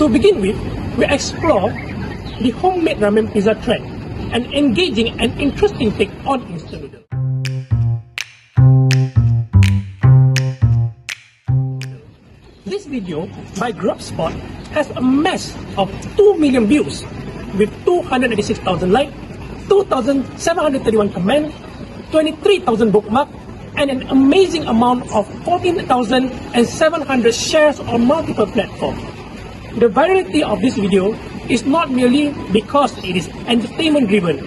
To begin with, we explore the homemade ramen pizza trend, an engaging and interesting take on instant noodle. This video by GrubSpot has a mass of 2 million views with 286,000 likes, 2,731 comments, 23,000 bookmarks, and an amazing amount of 14,700 shares on multiple platforms. The virality of this video is not merely because it is entertainment driven,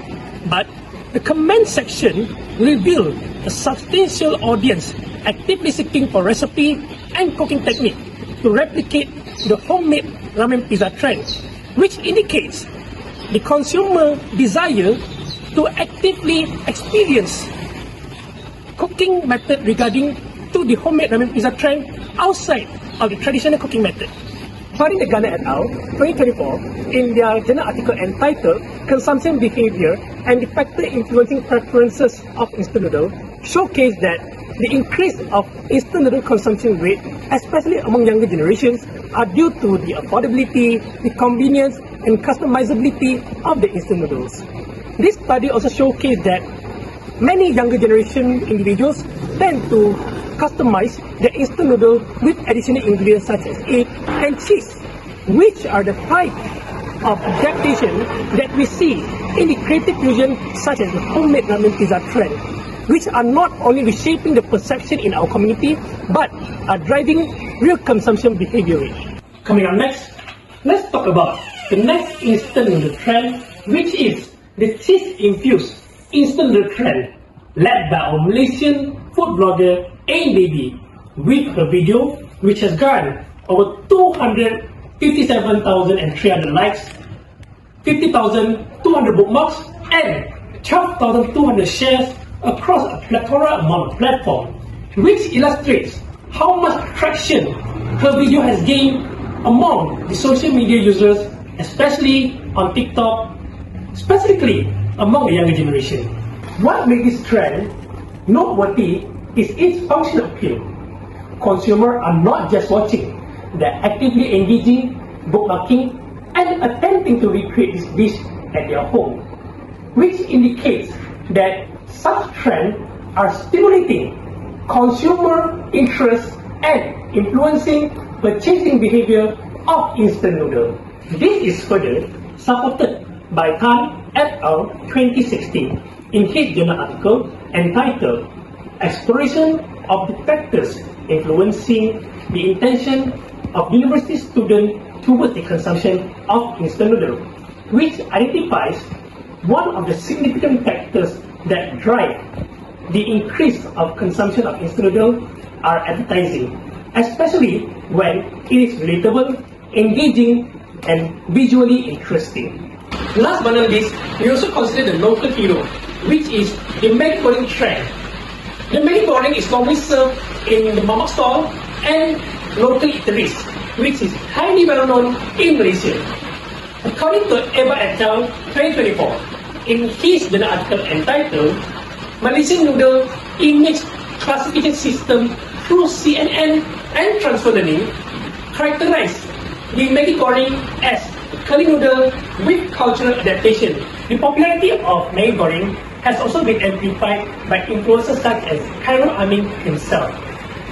but the comment section revealed a substantial audience actively seeking for recipe and cooking technique to replicate the homemade ramen pizza trend, which indicates the consumer desire to actively experience cooking method regarding to the homemade ramen pizza trend outside of the traditional cooking method. Farinegana et al. 2024, in their journal article entitled Consumption Behavior and the Factor Influencing Preferences of Instant Noodle, showcased that the increase of instant noodle consumption rate, especially among younger generations, are due to the affordability, the convenience, and customizability of the instant noodles. This study also showcased that many younger generation individuals tend to customize the instant noodle with additional ingredients such as egg and cheese, which are the type of adaptation that we see in the creative fusion such as the homemade ramen pizza trend, which are not only reshaping the perception in our community, but are driving real consumption behavior. Coming up next, let's talk about the next instant noodle trend, which is the cheese-infused instant noodle trend, led by our Malaysian food blogger Ain Baby, with her video which has garnered over 257,300 likes, 50,200 bookmarks, and 12,200 shares across a plethora amount of platforms, which illustrates how much traction her video has gained among the social media users, especially on TikTok, specifically among the younger generation. What makes this trend noteworthy is its functional appeal. Consumers are not just watching, they're actively engaging, bookmarking, and attempting to recreate this dish at their home, which indicates that such trends are stimulating consumer interest and influencing purchasing behavior of instant noodle. This is further supported by Tan et al. 2016 in his journal article entitled Exploration of the Factors Influencing the Intention of University Students Towards the Consumption of Instant Noodle, which identifies one of the significant factors that drive the increase of consumption of instant noodle are advertising, especially when it is relatable, engaging, and visually interesting. Last but not least, we also consider the local hero, which is the Maggi goreng trend. The Maggi goreng is normally served in the mamak stall and local eateries, which is highly well known in Malaysia. According to Eva et al. 2024, in his journal article entitled Malaysian Noodle Image Classification System through CNN and Transfer Learning, characterized the Maggi goreng as a curry noodle with cultural adaptation. The popularity of Maggi goreng has also been amplified by influencers such as AMIN himself,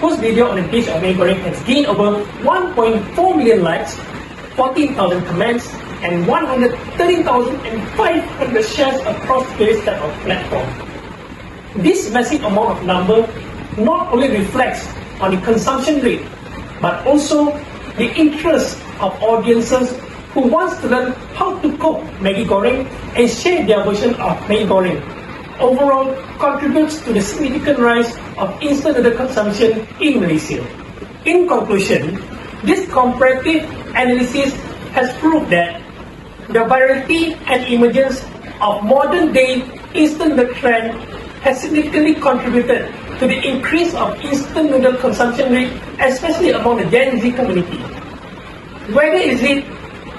whose video on the dish of Maggi goreng has gained over 1.4 million likes, 14,000 comments, and 113,500 shares across various types of platforms. This massive amount of number not only reflects on the consumption rate, but also the interest of audiences who wants to learn how to cook Maggi goreng and share their version of Maggi goreng. Overall, contributes to the significant rise of instant noodle consumption in Malaysia. In conclusion, this comparative analysis has proved that the virality and emergence of modern-day instant noodle trend has significantly contributed to the increase of instant noodle consumption rate, especially among the Gen Z community. Whether is it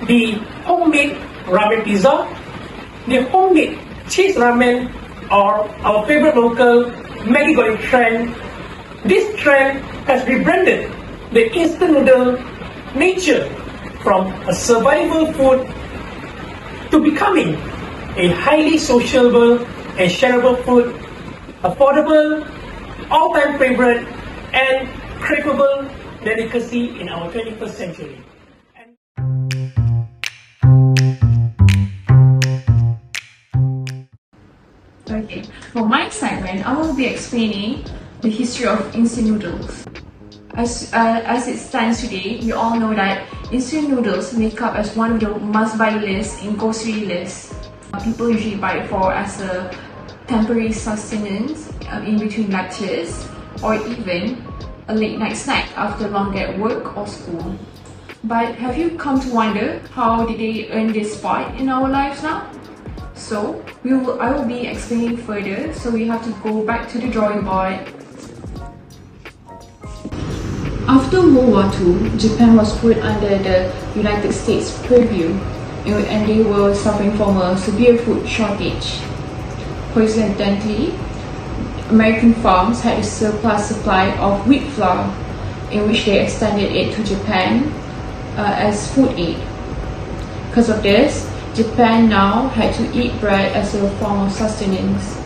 the homemade ramen pizza, the homemade cheese ramen, or our favorite local Maggi goreng trend, this trend has rebranded the instant noodle nature from a survival food to becoming a highly sociable and shareable food, affordable, all-time favorite, and craveable delicacy in our 21st century. Okay, for my segment, I will be explaining the history of instant noodles. As it stands today, we all know that instant noodles make up as one of the must-buy lists in grocery lists. People usually buy it for as a temporary sustenance in between lectures, or even a late-night snack after long day at work or school. But have you come to wonder how did they earn this spot in our lives now? So I will be explaining further, so we have to go back to the drawing board. After World War II, Japan was put under the United States purview, and they were suffering from a severe food shortage. Coincidentally, American farms had a surplus supply of wheat flour, in which they extended it to Japan as food aid. Because of this, Japan now had to eat bread as a form of sustenance.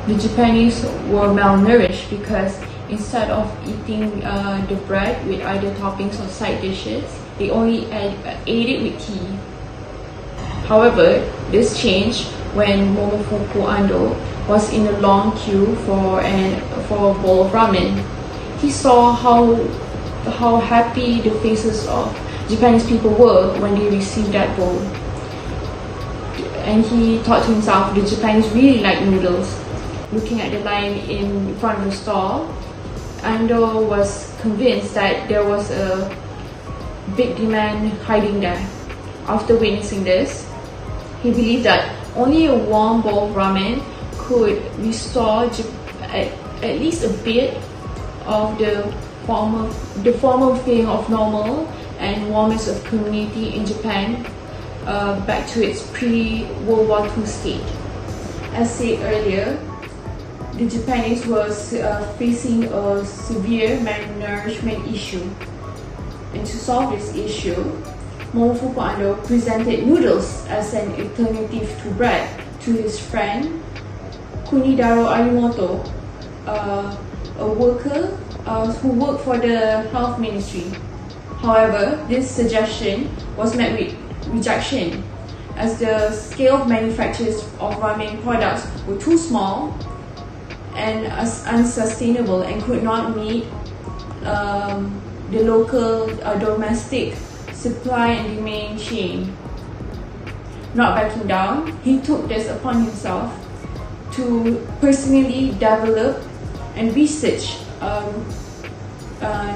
The Japanese were malnourished because instead of eating the bread with either toppings or side dishes, they only ate it with tea. However, this changed when Momofuku Ando was in a long queue for a bowl of ramen. He saw how happy the faces of Japanese people were when they received that bowl. And he thought to himself, the Japanese really like noodles. Looking at the line in front of the stall, Ando was convinced that there was a big demand hiding there. After witnessing this, he believed that only a warm bowl of ramen could restore at least a bit of the former feeling of normal and warmth of community in Japan back to its pre-World War II state. As said earlier, the Japanese was facing a severe malnourishment issue. And to solve this issue, Momofuku Ando presented noodles as an alternative to bread to his friend Kunidaro Arimoto, a worker who worked for the health ministry. However, this suggestion was met with rejection, as the scale of manufacturers of ramen products were too small and unsustainable and could not meet the local domestic supply and demand chain. Not backing down, he took this upon himself to personally develop and research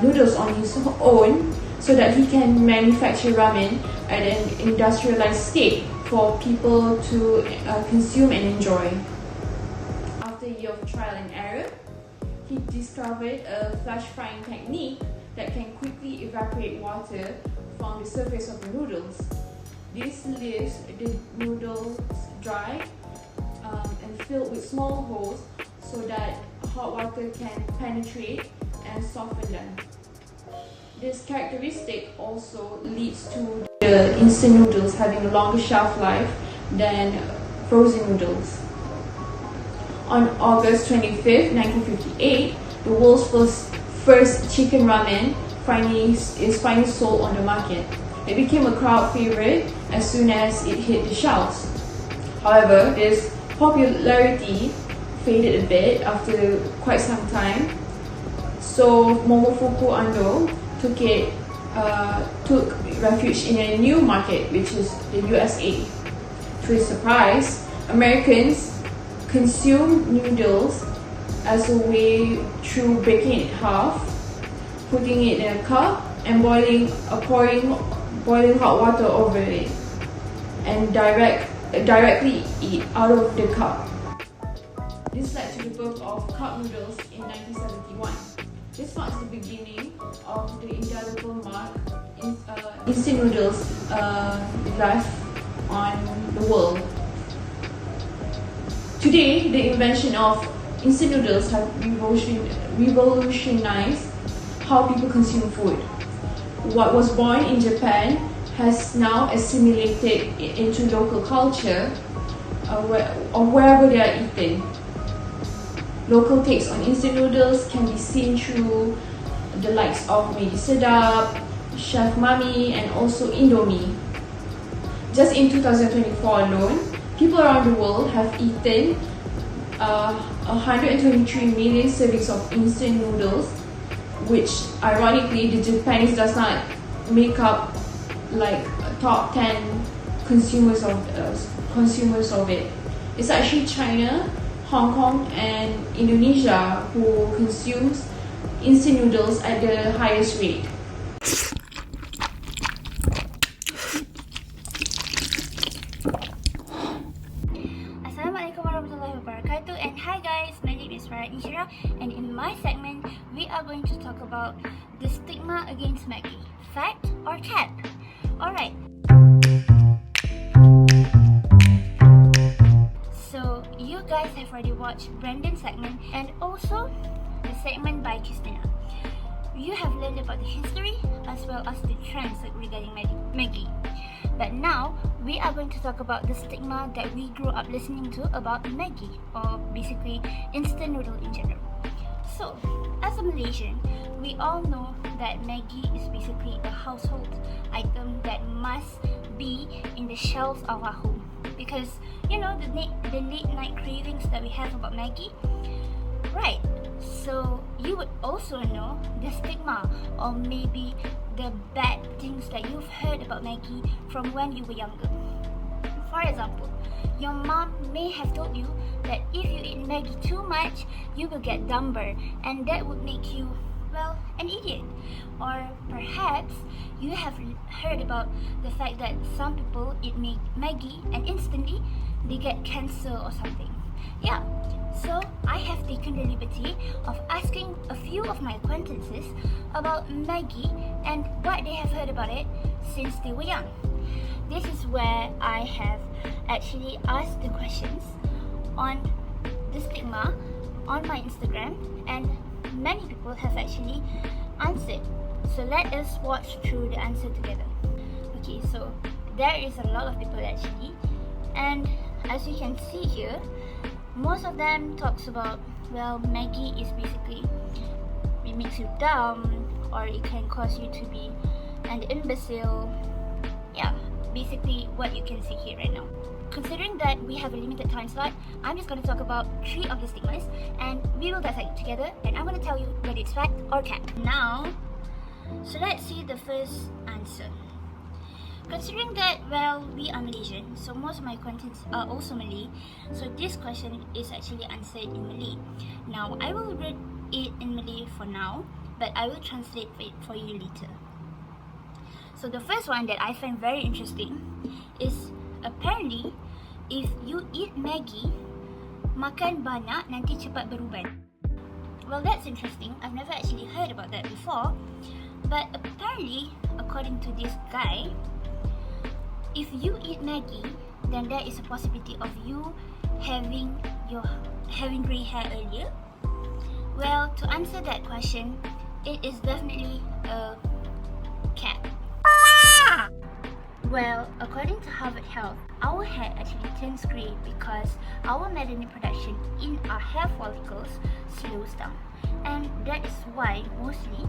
noodles on his own, so that he can manufacture ramen at an industrialized state for people to consume and enjoy. After a year of trial and error, he discovered a flash frying technique that can quickly evaporate water from the surface of the noodles. This leaves the noodles dry and filled with small holes so that hot water can penetrate and soften them. This characteristic also leads to the instant noodles having a longer shelf life than frozen noodles. On August 25, 1958, the world's first chicken ramen is finally sold on the market. It became a crowd favorite as soon as it hit the shelves. However, this popularity faded a bit after quite some time. So Momofuku Ando took refuge in a new market, which is the USA. To his surprise, Americans consume noodles as a way through breaking it in half, putting it in a cup, and boiling hot water over it, and directly eat out of the cup. This led to the birth of cup noodles in 1971. This marks the beginning of the indelible mark instant noodles left on the world. Today, the invention of instant noodles have revolutionized how people consume food. What was born in Japan has now assimilated into local culture or wherever they are eaten. Local takes on instant noodles can be seen through the likes of Maggi Sedap, Chef Mami, and also Indomie. Just in 2024 alone, people around the world have eaten 123 million servings of instant noodles, which ironically the Japanese does not make up like top 10 consumers of it. It's actually China, Hong Kong, and Indonesia who consumes instant noodles at the highest rate. Assalamualaikum warahmatullahi wabarakatuh, and hi guys, my name is FARAH, and in my segment we are going to talk about the stigma against Maggi. Fact or cat? Alright. So you guys have already watched BRENDON segment and also the segment by QISTINA. You have learned about the history as well as the trends regarding Maggi. But now we are going to talk about the stigma that we grew up listening to about Maggi, or basically instant noodle in general. So, as a Malaysian, we all know that Maggi is basically a household item that must be in the shelves of our home, because you know the late night cravings that we have about Maggi, right? So you would also know the stigma or maybe the bad things that you've heard about Maggi from when you were younger. For example, your mom may have told you that if you eat Maggi too much, you will get dumber, and that would make you, well, an idiot. Or perhaps you have heard about the fact that some people eat Maggi and instantly they get cancer or something. Yeah, so I have taken the liberty of asking a few of my acquaintances about Maggi and what they have heard about it since they were young. This is where I have actually asked the questions on the stigma on my Instagram, and many people have actually answered. So let us watch through the answer together. Okay, so there is a lot of people actually, and as you can see here, most of them talks about, well, Maggi is basically, it makes you dumb, or it can cause you to be an imbecile. Yeah, basically what you can see here right now. Considering that we have a limited time slot, I'm just going to talk about 3 of the stigmas and we will dissect it together, and I'm going to tell you whether it's fact or cat. Now, so let's see the first answer. Considering that, well, we are Malaysian, so most of my acquaintances are also Malay, so this question is actually answered in Malay. Now, I will read it in Malay for now, but I will translate it for you later. So the first one that I find very interesting is, apparently, if you eat Maggi, makan banyak nanti cepat beruban. Well, that's interesting. I've never actually heard about that before, but apparently, according to this guy, if you eat Maggi, then there is a possibility of you having grey hair earlier. Well, to answer that question, it is definitely a cat. Well, according to Harvard Health, our hair actually turns grey because our melanin production in our hair follicles slows down, and that is why mostly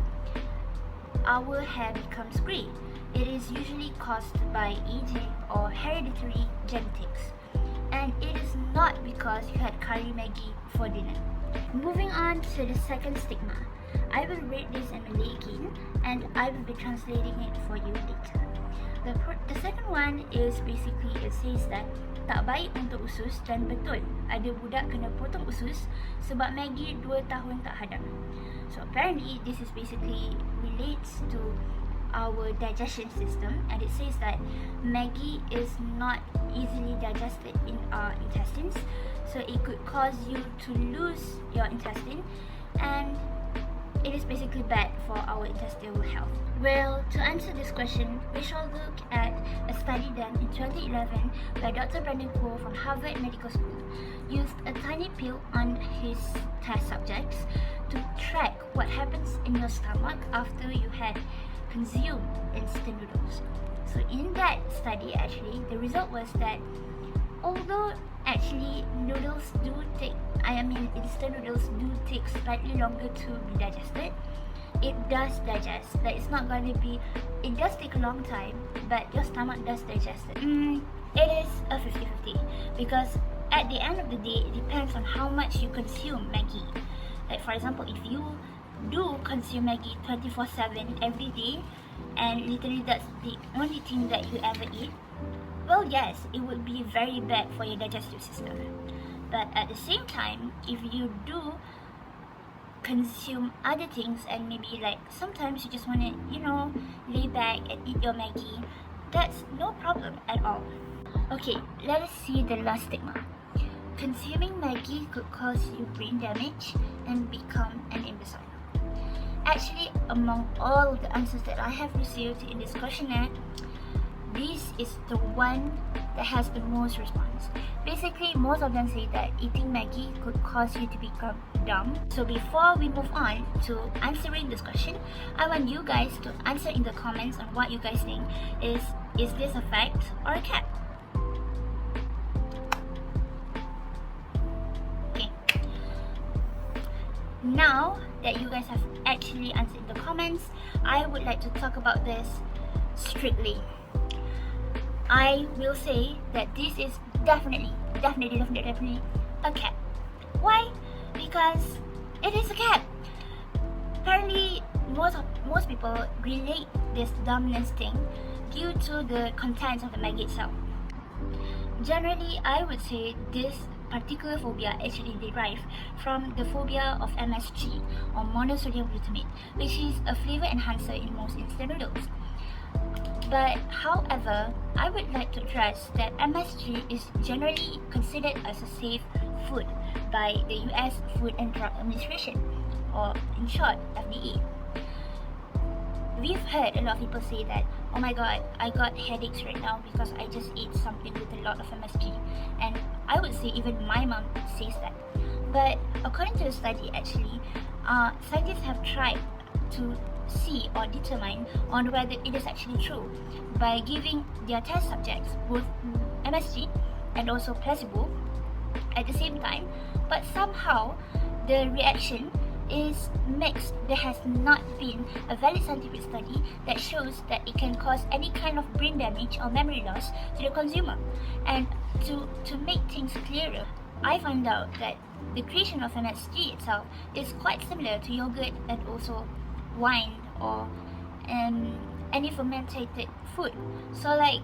our hair becomes grey. It is usually caused by aging or hereditary genetics, and it is not because you had curry Maggi for dinner. Moving on to the second stigma. I will read this in Malay again, and I will be translating it for you later. The second one is basically, it says that tak baik untuk usus dan betul ada budak kena potong usus sebab Maggi 2 tahun tak hadam. So apparently this is basically relates to our digestion system, and it says that Maggi is not easily digested in our intestines, so it could cause you to lose your intestine, and it is basically bad for our intestinal health. Well, to answer this question, we shall look at a study done in 2011 by Dr. BRENDON from Harvard Medical School used a tiny pill on his test subjects to track what happens in your stomach after you had consumed instant noodles. So in that study, actually, the result was that although actually noodles do take, instant noodles do take slightly longer to be digested, it does digest. Like, it's not going to be, it does take a long time, but your stomach does digest it. It is a 50-50 because at the end of the day, it depends on how much you consume Maggi. Like, for example, if you do consume Maggi 24/7 every day, and literally that's the only thing that you ever eat, well, yes, it would be very bad for your digestive system. But at the same time, if you do consume other things, and maybe like sometimes you just want to, lay back and eat your Maggi, that's no problem at all. Okay, let us see the last stigma. Consuming Maggi could cause you brain damage and become an imbecile. Actually, among all the answers that I have received in this questionnaire, this is the one that has the most response. Basically, most of them say that eating Maggi could cause you to become dumb. So before we move on to answering this question, I want you guys to answer in the comments on what you guys think. Is this a fact or a cap? Okay. Now that you guys have actually answered in the comments, I would like to talk about this strictly. I will say that this is definitely a cap. Why? Because it is a cap. Apparently, most people relate this dumbness thing due to the contents of the Maggi itself. Generally, I would say this particular phobia actually derived from the phobia of MSG, or monosodium glutamate, which is a flavor enhancer in most instant noodles. But however, I would like to address that MSG is generally considered as a safe food by the US Food and Drug Administration, or in short, FDA. We've heard a lot of people say that, oh my god, I got headaches right now because I just ate something with a lot of MSG. And I would say even my mom says that. But according to the study, actually, scientists have tried to see or determine on whether it is actually true by giving their test subjects both MSG and also placebo at the same time, but somehow the reaction is mixed. There has not been a valid scientific study that shows that it can cause any kind of brain damage or memory loss to the consumer. And to make things clearer, I found out that the creation of MSG itself is quite similar to yogurt and also wine or any fermented food. So like,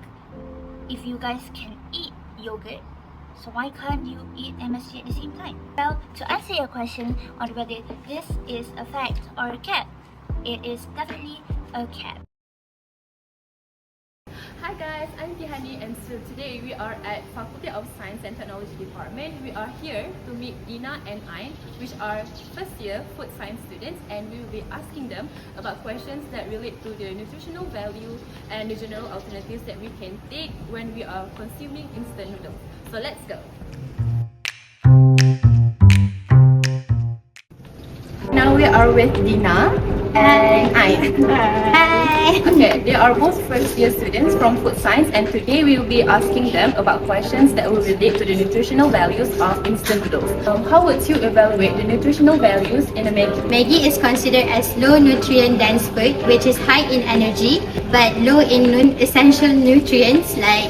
if you guys can eat yogurt, so why can't you eat MSG at the same time? Well, to answer your question on whether this is a fact or a cap, it is definitely a cap. Hi guys, I'm TIHANI, and so today we are at Faculty of Science and Technology Department. We are here to meet Dina and Ain, which are first year food science students, and we will be asking them about questions that relate to the nutritional value and the general alternatives that we can take when we are consuming instant noodles. So let's go. Now we are with Dina and Ain. Hi! Okay, they are both first year students from food science, and today we will be asking them about questions that will relate to the nutritional values of instant noodles. How would you evaluate the nutritional values in a Maggi? Maggi is considered as low nutrient dense food, which is high in energy but low in non-essential nutrients like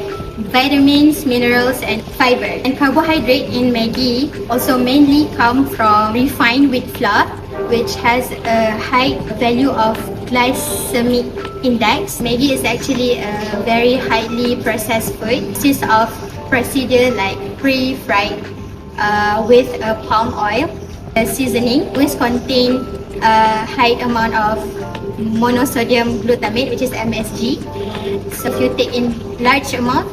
vitamins, minerals, and fiber. And carbohydrate in Maggi also mainly come from refined wheat flour, which has a high value of glycemic index. Maggi is actually a very highly processed food. It consists of procedure like pre-fried with palm oil. The seasoning always contain a high amount of monosodium glutamate, which is MSG. So if you take in large amount,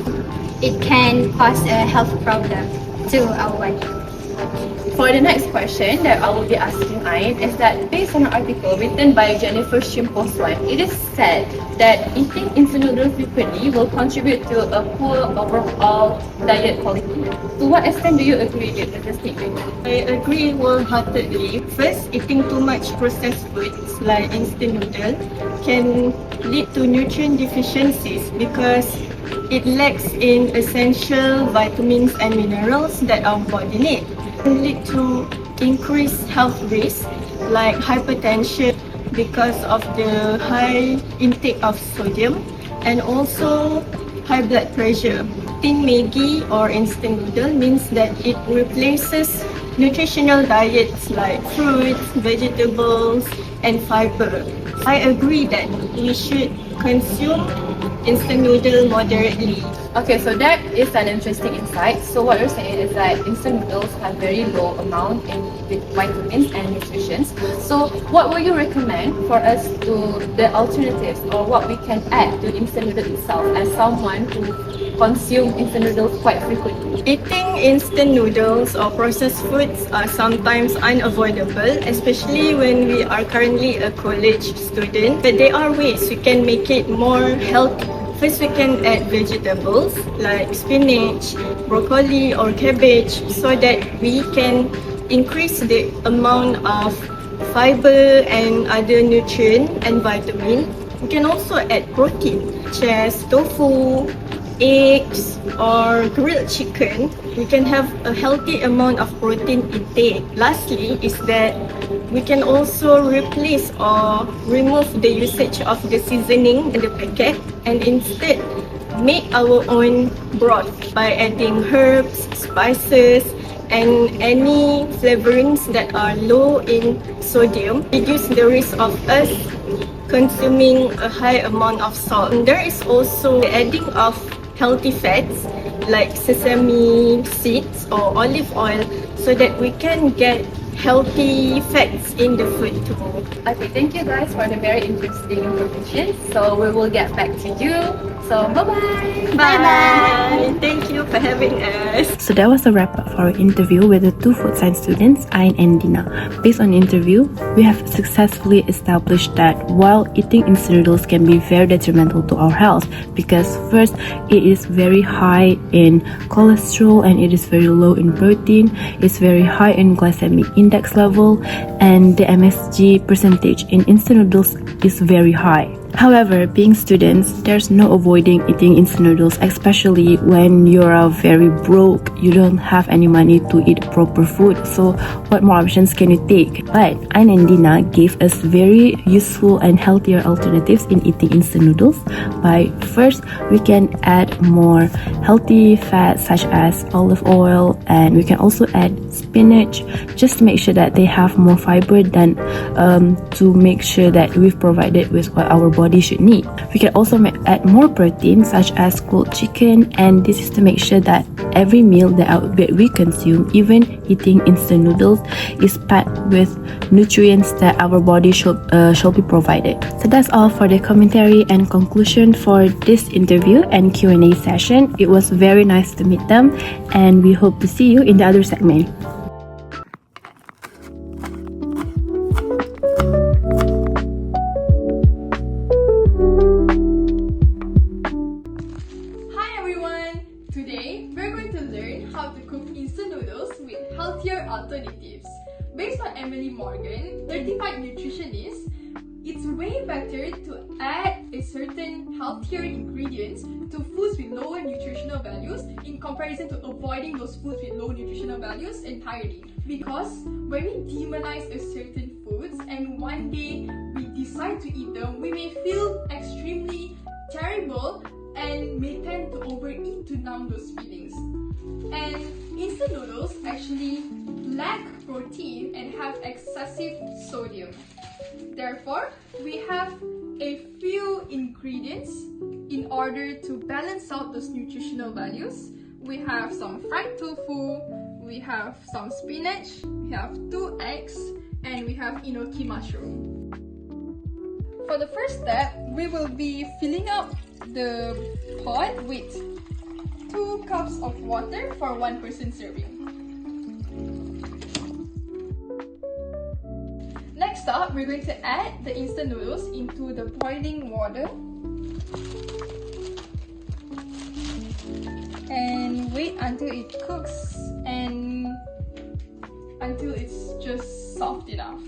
it can cause a health problem to our body. For the next question that I will be asking Ain is that based on an article written by Jennifer Shimposwan, it is said that eating instant noodles frequently will contribute to a poor overall diet quality. To what extent do you agree with this statement? I agree wholeheartedly. First, eating too much processed foods like instant noodle can lead to nutrient deficiencies because it lacks in essential vitamins and minerals that our body needs. It can lead to increased health risks like hypertension because of the high intake of sodium and also high blood pressure. Eating Maggi or instant noodle means that it replaces nutritional diets like fruits, vegetables, and fiber. I agree that we should consume instant noodle moderately. Okay, so that is an interesting insight. So what you're saying is that instant noodles have very low amount in vitamins and nutrition. So what would you recommend for us to the alternatives or what we can add to instant noodle itself as someone who consume instant noodles quite frequently? Eating instant noodles or processed foods are sometimes unavoidable, especially when we are currently a college student. But there are ways we can make it more healthy. First, we can add vegetables like spinach, broccoli or cabbage so that we can increase the amount of fiber and other nutrient and vitamin. We can also add protein such as tofu, eggs or grilled chicken. We can have a healthy amount of protein intake. Lastly is that we can also replace or remove the usage of the seasoning in the packet and instead make our own broth by adding herbs, spices and any flavorings that are low in sodium. Reduce the risk of us consuming a high amount of salt. And there is also the adding of healthy fats like sesame seeds or olive oil so that we can get healthy fats in the food too. Okay, thank you guys for the very interesting information. So we will get back to you. So bye-bye. Bye. Thank you for having us. So that was a wrap up for our interview with the two food science students, Ain and Dina. Based on the interview, we have successfully established that while eating instant noodles can be very detrimental to our health because first, it is very high in cholesterol and it is very low in protein, it's very high in glycemic index level, and the MSG percentage in instant noodles is very high. However, being students, there's no avoiding eating instant noodles, especially when you're very broke, you don't have any money to eat proper food. So what more options can you take? But Ain and Dina gave us very useful and healthier alternatives in eating instant noodles. By first, we can add more healthy fats such as olive oil, and we can also add spinach just to make sure that they have more fiber than to make sure that we've provided with what our body should need. We can also add more protein such as cooked chicken, and this is to make sure that every meal that we consume, even eating instant noodles, is packed with nutrients that our body should be provided. So that's all for the commentary and conclusion for this interview and Q&A session. It was very nice to meet them, and we hope to see you in the other segment. Today, we're going to learn how to cook instant noodles with healthier alternatives. Based on Emily Morgan, certified nutritionist, it's way better to add a certain healthier ingredients to foods with lower nutritional values in comparison to avoiding those foods with low nutritional values entirely. Because when we demonize a certain foods and one day we decide to eat them, we may feel extremely terrible and may tend to overeat to numb those feelings. And instant noodles actually lack protein and have excessive sodium. Therefore, we have a few ingredients in order to balance out those nutritional values. We have some fried tofu, we have some spinach, we have 2 eggs, and we have enoki mushroom. For the first step, we will be filling up the pot with 2 cups of water for 1 person serving. we're going to add the instant noodles into the boiling water and wait until it cooks and until it's just soft enough.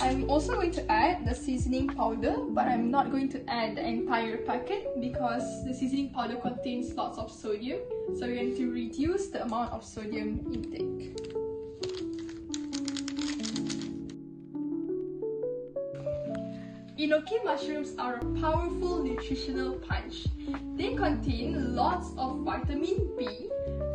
I'm also going to add the seasoning powder, but I'm not going to add the entire packet because the seasoning powder contains lots of sodium, so we're going to reduce the amount of sodium intake. Enoki mushrooms are a powerful nutritional punch. They contain lots of vitamin B,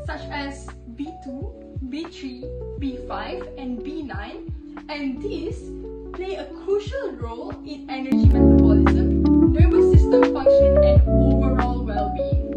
such as B2, B3, B5, and B9, and these play a crucial role in energy metabolism, nervous system function, and overall well-being.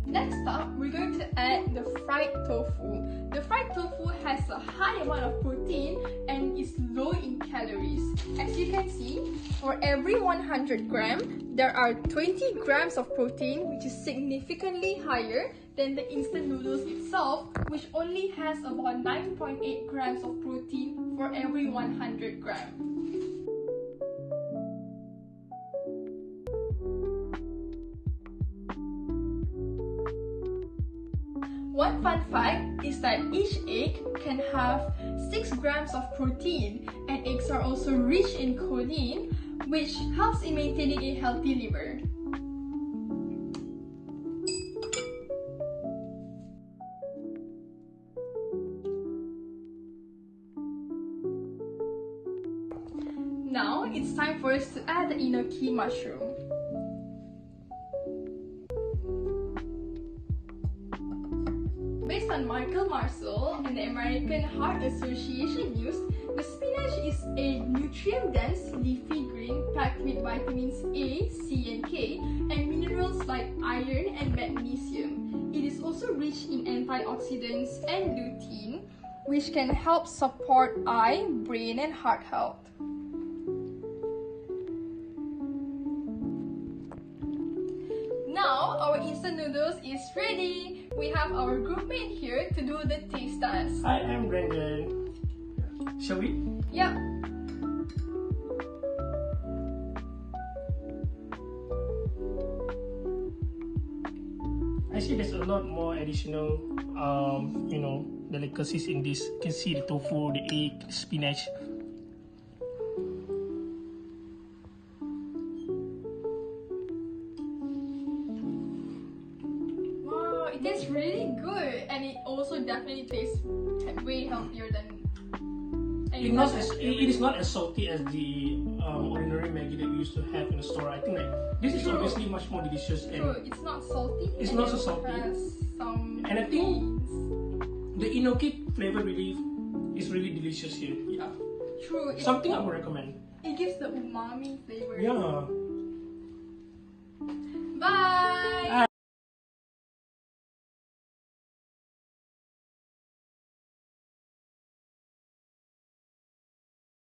Next up, we're going to add the fried tofu. The fried tofu has a high amount of protein and is low in calories. As you can see, for every 100 grams, there are 20 grams of protein, which is significantly higher than the instant noodles itself, which only has about 9.8 grams of protein for every 100 grams. One fun fact is that each egg can have 6 grams of protein, and eggs are also rich in choline, which helps in maintaining a healthy liver. Now it's time for us to add the enoki mushroom. Based on Michael Marcel and the American Heart Association news, the spinach is a nutrient-dense leafy green packed with vitamins A, C, and K, and minerals like iron and magnesium. It is also rich in antioxidants and lutein, which can help support eye, brain, and heart health. Now our instant noodles is ready. We have our groupmate here to do the taste test. Hi, I'm Brendon. Shall we? Yep. I see there's a lot more additional, delicacies in this. You can see the tofu, the egg, the spinach. It tastes really good, and it also definitely tastes way healthier than. It is not as salty as the ordinary Maggi that we used to have in the store. I think this is obviously much more delicious. True, it's not salty. It's and not it so also salty. has some And I think beans. the enoki flavor relief is really delicious here. Yeah. True. Something I would recommend. It gives the umami flavor. Yeah.